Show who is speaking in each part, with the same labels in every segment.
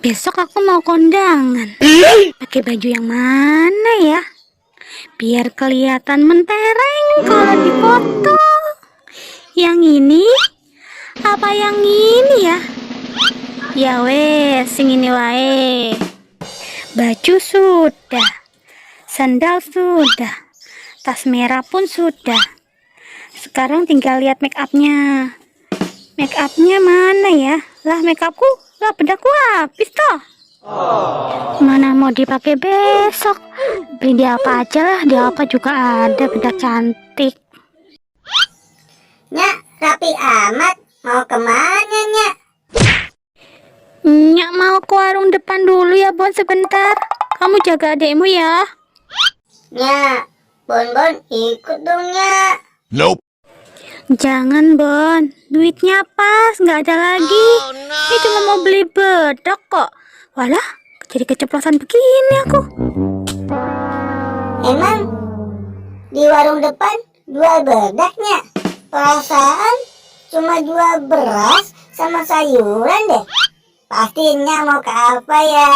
Speaker 1: Besok aku mau kondangan. Pakai baju yang mana ya? Biar kelihatan mentereng kalau dipoto. Yang ini? Apa yang ini ya? Ya wes, sing ini wae. Baju sudah. Sandal sudah. Tas merah pun sudah. Sekarang tinggal lihat make upnya. Make upnya mana ya? Lah make upku, lah bedakku habis toh. Mana mau dipakai besok? Beli di apa aja lah, di apa juga ada bedak cantik.
Speaker 2: Nyak, rapi amat. Mau kemana, Nyak?
Speaker 1: Nyak mau ke warung depan dulu ya, Bon, sebentar. Kamu jaga adekmu ya.
Speaker 2: Nyak, Bon ikut dong, Nyak.
Speaker 3: Nope.
Speaker 1: Jangan, Bon. Duitnya pas, nggak ada lagi. Ini cuma mau beli bedak kok. Walah, jadi keceplosan begini aku.
Speaker 2: Emang di warung depan jual bedak, Nyak? Perasaan cuma jual beras sama sayuran deh. Pasti Nyak mau ke apa ya?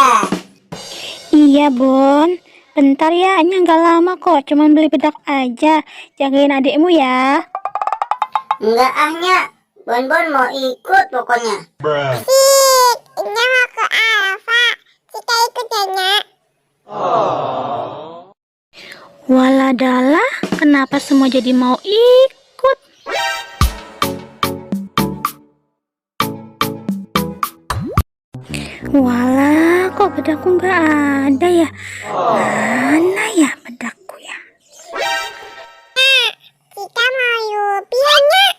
Speaker 1: Iya, Bon. Bentar ya, Nyak nggak lama kok. Cuman beli bedak aja. Jagain adekmu ya.
Speaker 2: Enggak ah, Nyak. Bon mau ikut pokoknya.
Speaker 4: Nyak mau ke Alfa. Kita ikut ya, Nyak.
Speaker 1: Waladalah, kenapa semua jadi mau ikut? Walah, kok bedakku nggak ada ya? Mana ya bedakku ya?
Speaker 4: Kita mau Yupi ya, Nyak.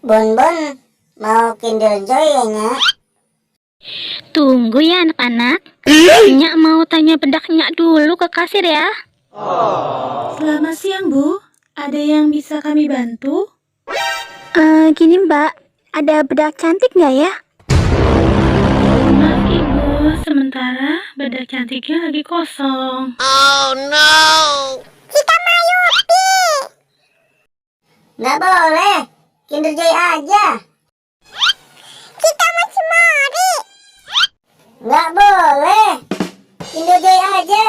Speaker 2: Bon mau Kinder Joy ya, Nyak?
Speaker 1: Tunggu ya anak-anak. Nyak mau tanya bedak Nyak dulu ke kasir ya. Selamat siang, Bu. Ada yang bisa kami bantu? Gini Mbak, ada bedak cantik nggak ya? Maaf Ibu, sementara bedak cantiknya lagi kosong.
Speaker 4: Kita mau Yupi.
Speaker 2: Nggak boleh. Kinder Joy aja.
Speaker 4: Kita mau Cimori.
Speaker 2: Nggak boleh. Kinder Joy aja.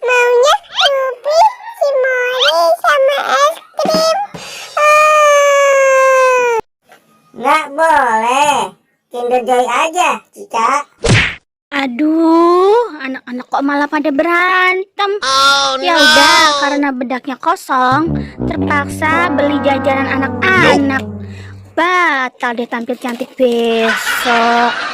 Speaker 4: Maunya Yupi, Cimori, sama es krim.
Speaker 2: Nggak boleh. Kinder Joy aja, Cica.
Speaker 1: Aduh, anak-anak kok malah pada berantem. Ya udah, karena bedaknya kosong, terpaksa beli jajanan anak-anak. Batal deh tampil cantik besok.